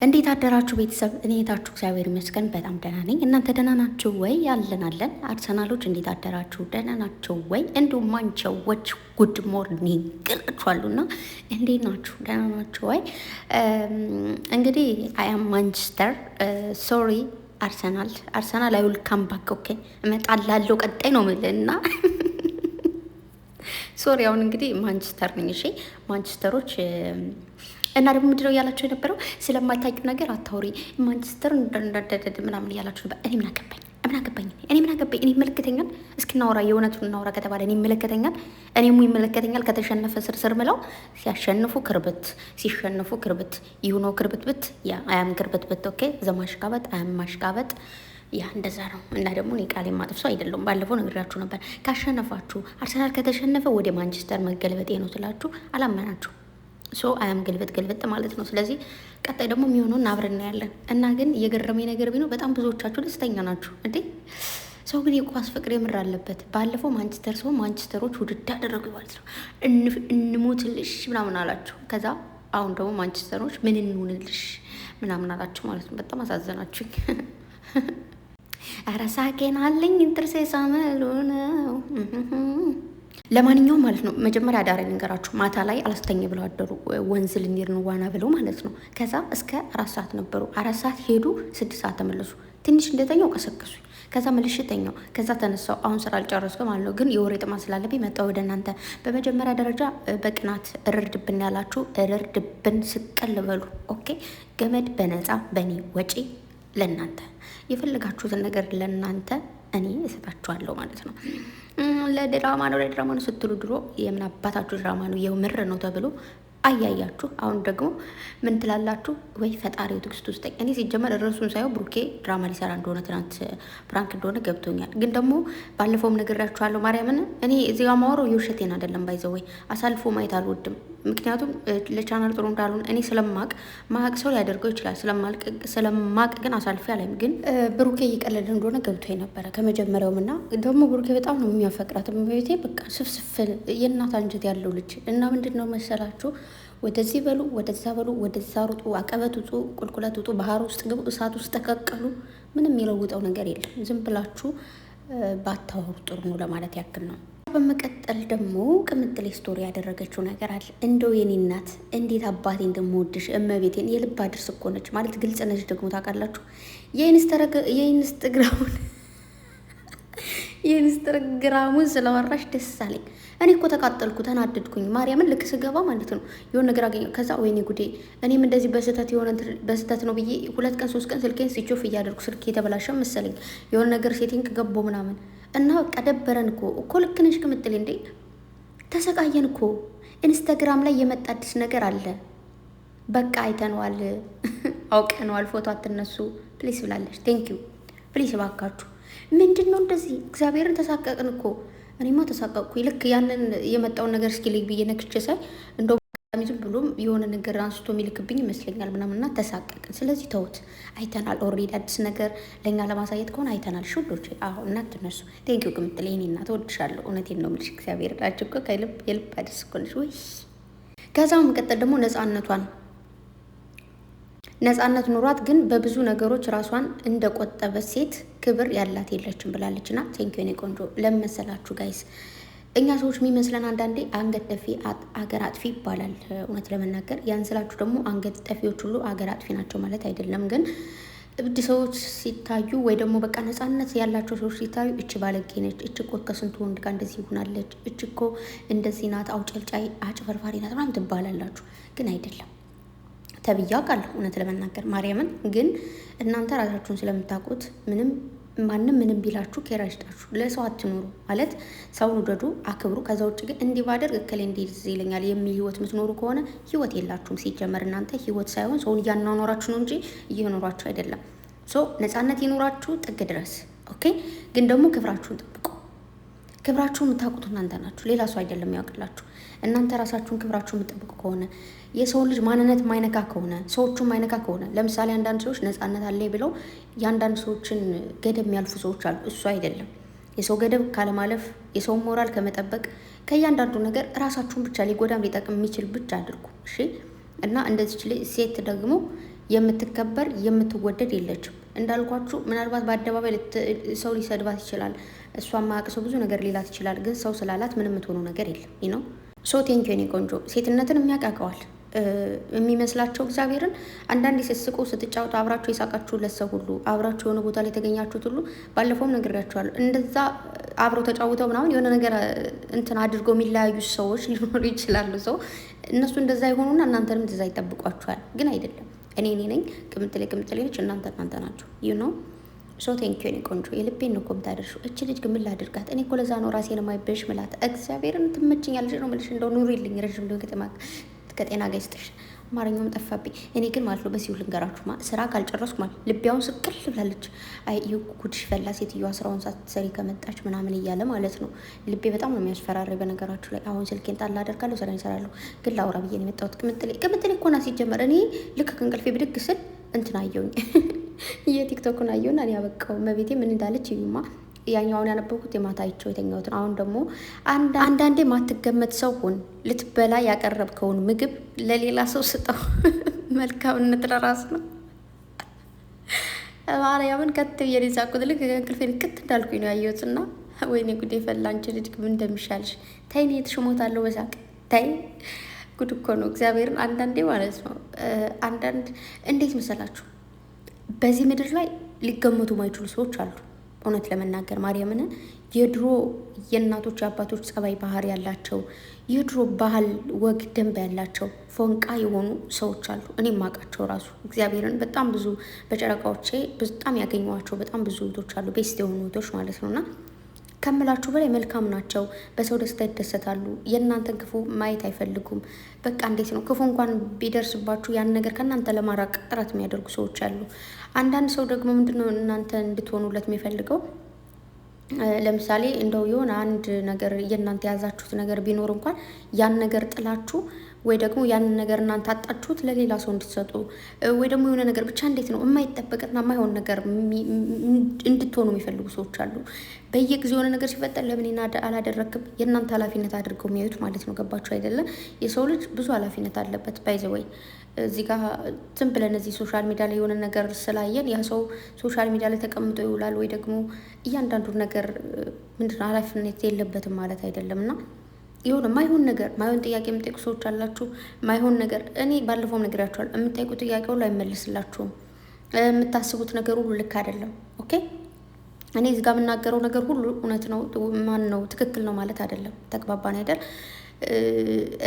እንዴት አደራችሁ ቤተሰብ? እኔ የታችሁ እግዚአብሔር ይመስገን በጣም ደህና ነኝ። እናንተ ደህና ናችሁ ወይ? አለን። አርሰናሎች እንዴት አደራችሁ? ደህና ናችሁ ወይ? እንዲሁም ማንቸዎች ጉድ ሞርኒንግ ቅላችኋሉና እንዴት ናችሁ? ደህና ናችሁ ወይ? እንግዲህ አይ አም ማንቸስተር ሶሪ አርሰናል አይ ዊል ካም ባክ ኦኬ፣ እመጣላለሁ ቀጣይ ነው የምልህና ሶሪ አሁን እንግዲህ ማንቸስተር ነኝ። እሺ ማንቸስተሮች እና ደግሞ ምንድነው እያላችሁ የነበረው? ስለማታውቂው ነገር አታውሪ፣ ማንቸስተር ምናምን እያላችሁ ነበር። እኔ ምን አገባኝ? እኔ ይመለከተኛል? እስኪ እናውራ፣ የእውነቱን እናውራ ከተባለ እኔ ይመለከተኛል። እኔም ይመለከተኛል። ከተሸነፈ ስርስር ምለው፣ ሲያሸንፉ ክርብት፣ ሲሸነፉ ክርብት ይሁኖ ክርብት ያ አያም ክርብት ኦኬ። ዘማሽቃበጥ አያም ማሽቃበጥ ያ እንደዛ ነው። እና ደግሞ እኔ ቃሌ ማጥፍ ሰው አይደለሁም። ባለፈው ነግራችሁ ነበር። ካሸነፋችሁ አርሰናል ከተሸነፈ ወደ ማንቸስተር መገልበጤ ነው ስላችሁ አላመናችሁ። ሶ አያም ገልበጥ ማለት ነው። ስለዚህ ቀጣይ ደግሞ የሚሆነውን አብረን እናያለን። እና ግን የገረመኝ ነገር ቢኖር በጣም ብዙዎቻችሁ ደስተኛ ናችሁ እንዴ። ሰው ግን የኳስ ፍቅር የምር አለበት። ባለፈው ማንቸስተር ሰው ማንቸስተሮች ውድድ አደረጉ ማለት ነው። እንሙትልሽ ምናምን አላችሁ። ከዛ አሁን ደግሞ ማንቸስተሮች ምን እንሁንልሽ ምናምን አላችሁ ማለት ነው። በጣም አሳዘናችሁኝ። አረሳቄን አለኝ ጥርሴ ሳመሉ ነው። ለማንኛውም ማለት ነው መጀመሪያ አዳሪ ልንገራችሁ። ማታ ላይ አላስተኛ ብለው አደሩ። ወንዝ ልንሄድ ነው ዋና ብለው ማለት ነው። ከዛ እስከ 4 ሰዓት ነበሩ። 4 ሰዓት ሄዱ፣ 6 ሰዓት ተመለሱ። ትንሽ እንደተኛው ቀሰቀሱኝ። ከዛ መልሼ ተኛው። ከዛ ተነሳው። አሁን ስራ አልጨረስኩም ማለት ነው፣ ግን የወሬ ጥማት ስላለብኝ መጣሁ ወደ እናንተ። በመጀመሪያ ደረጃ በቅናት እርርድብን ያላችሁ እርርድብን ስቀል በሉ ኦኬ። ገመድ በነፃ በእኔ ወጪ ለእናንተ የፈለጋችሁትን ነገር ለእናንተ እኔ እሰጣችኋለሁ ማለት ነው። ለድራማ ነው ስትሉ ድሮ የምን አባታችሁ ድራማ ነው የምር ነው ተብሎ አያያችሁ። አሁን ደግሞ ምን ትላላችሁ? ወይ ፈጣሪው ትዕግስት ውስጥ። እኔ ሲጀመር እረሱን ሳይሆን ብሩኬ ድራማ ሊሰራ እንደሆነ ትናንት ፕራንክ እንደሆነ ገብቶኛል። ግን ደግሞ ባለፈውም ነግራችኋለሁ ማርያምን። እኔ እዚህ ጋር ማወራው የውሸቴን አይደለም። ባይዘው ወይ አሳልፎ ማየት አልወድም። ምክንያቱም ለቻናል ጥሩ እንዳልሆነ እኔ ስለማቅ ማቅ ሰው ሊያደርገው ይችላል። ስለማቅ ግን አሳልፌ አላይም። ግን ብሩኬ እየቀለደ እንደሆነ ገብቶ ነበረ ከመጀመሪያውም። እና ደግሞ ብሩኬ በጣም ነው የሚያፈቅራት። ቤቴ በቃ ስፍስፍ የእናት አንጀት ያለው ልጅ እና ምንድን ነው መሰላችሁ፣ ወደዚህ በሉ ወደዛ በሉ፣ ወደዛ ሩጡ፣ አቀበት ውጡ፣ ቁልቁለት ውጡ፣ ባህር ውስጥ ግቡ፣ እሳት ውስጥ ተቀቀሉ። ምንም የሚለውጠው ነገር የለም። ዝም ብላችሁ ባታወሩ ጥሩ ነው ለማለት ያክል ነው። በመቀጠል ደግሞ ቅምጥሌ ስቶሪ ያደረገችው ነገር አለ። እንደው የኔ እናት እንዴት አባቴ እንደምወድሽ እመቤቴን። የልብ አድርስ እኮ ነች ማለት ግልጽ ነች። ደግሞ ታውቃላችሁ የኢንስተግራሙን ስለወራሽ ደስ አለኝ። እኔ እኮ ተቃጠልኩ፣ ተናደድኩኝ። ማርያምን ልክ ስገባ ማለት ነው የሆነ ነገር አገኘሁ። ከዛ ወይኔ ጉዴ፣ እኔም እንደዚህ በስህተት ነው ብዬ 2 ቀን 3 ቀን ስልኬን ስዊች እያደርጉ ስልክ የተበላሸ መሰለኝ የሆነ ነገር ሴቲንግ ገቦ ምናምን እና በቃ ደበረን እኮ ልክ ነሽ ቅምጥሌ። እንዴ ተሰቃየን እኮ። ኢንስታግራም ላይ የመጣ አዲስ ነገር አለ። በቃ አይተነዋል፣ አውቀነዋል። ፎቶ አትነሱ ፕሊስ ብላለች። ቴንኪዩ ፕሊስ እባካችሁ። ምንድን ነው እንደዚህ? እግዚአብሔርን ተሳቀቅን እኮ። እኔማ ተሳቀቅኩ። ልክ ያንን የመጣውን ነገር እስኪ ልይ ብዬ ነክቼ ሳይ እንደ ዝም ብሎም የሆነ ነገር አንስቶ የሚልክብኝ ይመስለኛል ምናምንና ተሳቀቅን። ስለዚህ ተውት፣ አይተናል። ኦልሬዲ አዲስ ነገር ለእኛ ለማሳየት ከሆነ አይተናል። ሹዶች አሁ እናት ትነሱ። ቴንኪው ቅምጥሌ፣ እኔ እናት እወድሻለሁ። እውነቴን ነው የምልሽ። እግዚአብሔር ላችሁ እኮ ከልብ የልብ አዲስ እኮ ነሽ ወይ። ከዛ መቀጠል ደግሞ ነፃነት ኑሯት ግን በብዙ ነገሮች ራሷን እንደቆጠበ ሴት ክብር ያላት የለችም ብላለች። እና ቴንኪው የኔ ቆንጆ። ለመሰላችሁ ጋይስ እኛ ሰዎች የሚመስለን አንዳንዴ አንገት ደፊ አገር አጥፊ ይባላል። እውነት ለመናገር ያን ስላችሁ ደግሞ አንገት ደፊዎች ሁሉ አገር አጥፊ ናቸው ማለት አይደለም። ግን እብድ ሰዎች ሲታዩ ወይ ደግሞ በቃ ነፃነት ያላቸው ሰዎች ሲታዩ እች ባለጌ ነች፣ እች እኮ ከስንቱ ወንድ ጋር እንደዚህ ይሆናለች፣ እች እኮ እንደዚህ ናት፣ አውጨልጫይ አጭበርባሪ ናት ምናምን ትባላላችሁ። ግን አይደለም ተብዬ አውቃለሁ እውነት ለመናገር ማርያምን። ግን እናንተ ራሳችሁን ስለምታውቁት ማንም ምንም ቢላችሁ ኬራ ይስጣችሁ። ለሰው አትኖሩ ማለት ሰውን ውደዱ፣ አክብሩ። ከዛ ውጭ ግን እንዲህ ባደርግ እከሌ እንዲህ ይለኛል የሚል ህይወት የምትኖሩ ከሆነ ህይወት የላችሁም። ሲጀመር እናንተ ህይወት ሳይሆን ሰውን እያናኖራችሁ ነው እንጂ እየኖራችሁ አይደለም። ነፃነት ይኖራችሁ ጥግ ድረስ ኦኬ። ግን ደግሞ ክብራችሁን ጠብቁ። ክብራችሁን የምታውቁት እናንተ ናችሁ፣ ሌላ ሰው አይደለም ያውቅላችሁ። እናንተ ራሳችሁን ክብራችሁ የምትጠብቁ ከሆነ የሰውን ልጅ ማንነት ማይነካ ከሆነ ሰዎቹን ማይነካ ከሆነ ለምሳሌ አንዳንድ ሰዎች ነፃነት አለ ብለው የአንዳንድ ሰዎችን ገደብ የሚያልፉ ሰዎች አሉ። እሱ አይደለም። የሰው ገደብ ካለማለፍ፣ የሰውን ሞራል ከመጠበቅ፣ ከእያንዳንዱ ነገር ራሳችሁን ብቻ ሊጎዳም ሊጠቅም የሚችል ብቻ አድርጉ እሺ። እና እንደዚች ሴት ደግሞ የምትከበር የምትወደድ የለችም። እንዳልኳችሁ ምናልባት በአደባባይ ሰው ሊሰድባት ይችላል። እሷ ማያውቅ ሰው ብዙ ነገር ሊላት ይችላል። ግን ሰው ስላላት ምንም የምትሆነው ነገር የለም ነው። ሶ ቴንኪው የኔ ቆንጆ። ሴትነትን የሚያውቃቀዋል የሚመስላቸው እግዚአብሔርን አንዳንዴ ስትስቁ ስትጫወቱ አብራችሁ የሳቃችሁለት ሰው ሁሉ አብራችሁ የሆነ ቦታ ላይ የተገኛችሁት ሁሉ ባለፈውም ነግሬያችኋለሁ። እንደዛ አብረው ተጫውተው ምናምን የሆነ ነገር እንትን አድርገው የሚለያዩ ሰዎች ሊኖሩ ይችላሉ። ሰው እነሱ እንደዛ ይሆኑና እናንተንም እንደዛ ይጠብቋችኋል። ግን አይደለም። እኔ ነኝ ቅምጥሌ ነች፣ እናንተ ናችሁ። ነው ሶ ቴንኪ ኔ ቆንጆ። የልቤን ነው እኮ የምታደርሺው። እች ልጅ ግን ምን ላድርጋት? እኔ እኮ ለዛ ነው ራሴን የማይበሽ ምላት። እግዚአብሔርን ትመችኛለች ነው የምልሽ። እንደው ኑሪልኝ ረዥም ሊሆን ከጤና ጋር ይስጥሽ። አማርኛውም ጠፋብኝ። እኔ ግን ማለት ነው በሲሁ ልንገራችሁ ስራ ካልጨረስኩ ማለት ልቢያውን ስቅል ብላለች። አይ ጉድሽ ፈላ ሴትዮዋ ስራውን ሳትሰሪ ከመጣች ምናምን እያለ ማለት ነው። ልቤ በጣም ነው የሚያስፈራሪ። በነገራችሁ ላይ አሁን ስልኬን ጣል አደርጋለሁ፣ ስራ ይሰራለሁ። ግን ላውራ ብዬ ነው የመጣሁት። ቅምጥሌ እኮ ናት ሲጀመር። እኔ ልክ ከእንቅልፌ ብድግ ስል እንትን አየሁኝ የቲክቶክን አየሁና እኔ ያበቃው መቤቴ ምን እንዳለች ይዩማ። ያኛውን ያነበብኩት የማታ አይቼው የተኛሁትን። አሁን ደግሞ አንዳንዴ ማትገመት ሰው ሁን። ልትበላ ያቀረብከውን ምግብ ለሌላ ሰው ስጠው። መልካምነት ለራስ ነው። ማርያምን ከት ብዬ ሳቁት። ልክ እንቅልፌን ቅት እንዳልኩኝ ነው ያየሁት። እና ወይኔ ጉዴ ፈላ። አንቺ ልጅ ምን እንደሚሻልሽ ታይ። እኔ የተሽሞታለሁ በሳቅ ታይ። ጉድ እኮ ነው እግዚአብሔርን። አንዳንዴ ማለት ነው አንዳንድ እንዴት መሰላችሁ በዚህ ምድር ላይ ሊገመቱ ማይችሉ ሰዎች አሉ። እውነት ለመናገር ማርያምን የድሮ የእናቶች የአባቶች ጸባይ ባህሪ ያላቸው የድሮ ባህል ወግ ደንብ ያላቸው ፎንቃ የሆኑ ሰዎች አሉ። እኔ ማውቃቸው ራሱ እግዚአብሔርን በጣም ብዙ በጨረቃዎቼ በጣም ያገኘኋቸው በጣም ብዙ እህቶች አሉ። ቤስት የሆኑ እህቶች ማለት ነውና ከምላችሁ በላይ መልካም ናቸው። በሰው ደስታ ይደሰታሉ። የእናንተን ክፉ ማየት አይፈልጉም። በቃ እንዴት ነው ክፉ እንኳን ቢደርስባችሁ ያን ነገር ከእናንተ ለማራቅ ጥረት የሚያደርጉ ሰዎች አሉ። አንዳንድ ሰው ደግሞ ምንድነው እናንተ እንድትሆኑለት የሚፈልገው ለምሳሌ እንደው የሆነ አንድ ነገር የእናንተ የያዛችሁት ነገር ቢኖር እንኳን ያን ነገር ጥላችሁ ወይ ደግሞ ያንን ነገር እናንተ አጣችሁት ለሌላ ሰው እንድትሰጡ ወይ ደግሞ የሆነ ነገር ብቻ እንዴት ነው የማይጠበቅና የማይሆን ነገር እንድትሆኑ የሚፈልጉ ሰዎች አሉ። በየጊዜው የሆነ ነገር ሲፈጠር ለምን አላደረክም የእናንተ ኃላፊነት አድርገው የሚያዩት ማለት ነው። ገባችሁ አይደለም? የሰው ልጅ ብዙ ኃላፊነት አለበት። ባይዘወይ እዚህ ጋር ዝም ብለን እዚህ ሶሻል ሚዲያ ላይ የሆነ ነገር ስላየን ያ ሰው ሶሻል ሚዲያ ላይ ተቀምጦ ይውላል ወይ ደግሞ እያንዳንዱ ነገር ምንድነው ኃላፊነት የለበትም ማለት አይደለም። እና የሆነ ማይሆን ነገር ማይሆን ጥያቄ የምጠይቁ ሰዎች አላችሁ። ማይሆን ነገር እኔ ባለፈውም ነግሬያችኋለሁ። የምጠይቁት ጥያቄ ሁሉ አይመልስላችሁም። የምታስቡት ነገር ሁሉ ልክ አይደለም። ኦኬ እኔ እዚህ ጋር የምናገረው ነገር ሁሉ እውነት ነው ማን ነው ትክክል ነው ማለት አይደለም። ተግባባን አይደል?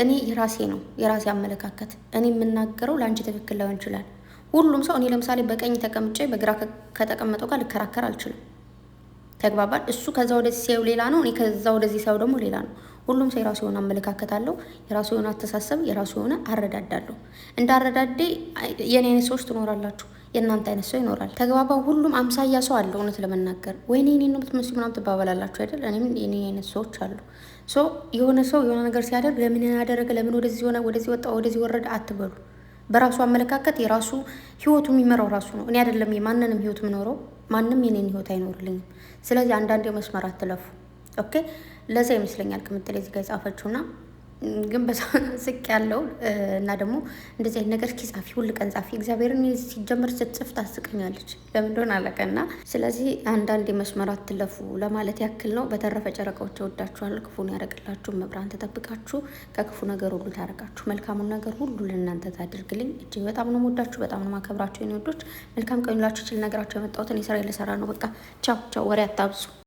እኔ የራሴ አመለካከት እኔ የምናገረው ለአንቺ ትክክል ላይሆን ይችላል። ሁሉም ሰው እኔ ለምሳሌ በቀኝ ተቀምጬ በግራ ከተቀመጠው ጋር ልከራከር አልችልም። ተግባባን? እሱ ከዛ ወደዚህ ሲያዩ ሌላ ነው፣ እኔ ከዛ ወደዚህ ሲያዩ ደግሞ ሌላ ነው። ሁሉም ሰው የራሱ የሆነ አመለካከት አለው፣ የራሱ የሆነ አስተሳሰብ፣ የራሱ የሆነ አረዳዳለሁ። እንደ አረዳዴ የኔ አይነት ሰዎች ትኖራላችሁ፣ የእናንተ አይነት ሰው ይኖራል። ተግባባ። ሁሉም አምሳያ ሰው አለ። እውነት ለመናገር ወይኔ እኔ ነው የምትመስሉ ምናምን ትባባላላችሁ አይደል? እኔም የኔ አይነት ሰዎች አሉ። የሆነ ሰው የሆነ ነገር ሲያደርግ ለምን ያደረገ ለምን ወደዚህ ሆነ ወደዚህ ወጣ ወደዚህ ወረደ አትበሉ። በራሱ አመለካከት የራሱ ህይወቱ የሚመራው ራሱ ነው። እኔ አይደለም የማንንም ህይወት የምኖረው፣ ማንም የኔን ህይወት አይኖርልኝም። ስለዚህ አንዳንዴ መስመር አትለፉ። ኦኬ ለዛ ይመስለኛል ቅምጥሌ እዚህ ጋር የጻፈችውና ግን በዛ ስቅ ያለው እና ደግሞ እንደዚህ አይነት ነገር እስኪ ጻፊ፣ ሁል ቀን ጻፊ። እግዚአብሔርን ሲጀምር ስትጽፍ ታስቀኛለች። ለምን እንደሆነ አላውቅና፣ ስለዚህ አንዳንዴ መስመር አትለፉ ለማለት ያክል ነው። በተረፈ ጨረቃዎች ወዳችኋለሁ። ክፉን ያደርግላችሁ፣ መብራን ተጠብቃችሁ፣ ከክፉ ነገር ሁሉ ታረቃችሁ፣ መልካሙን ነገር ሁሉ ለእናንተ ታድርግልኝ። እጅግ በጣም ነው የምወዳችሁ፣ በጣም ነው የማከብራችሁ የኔ ወዶች። መልካም ቀን ይላችሁ። ችል ነገራችሁ የመጣሁት እኔ ስራ ልሰራ ነው። በቃ ቻው ቻው፣ ወሬ አታብዙ።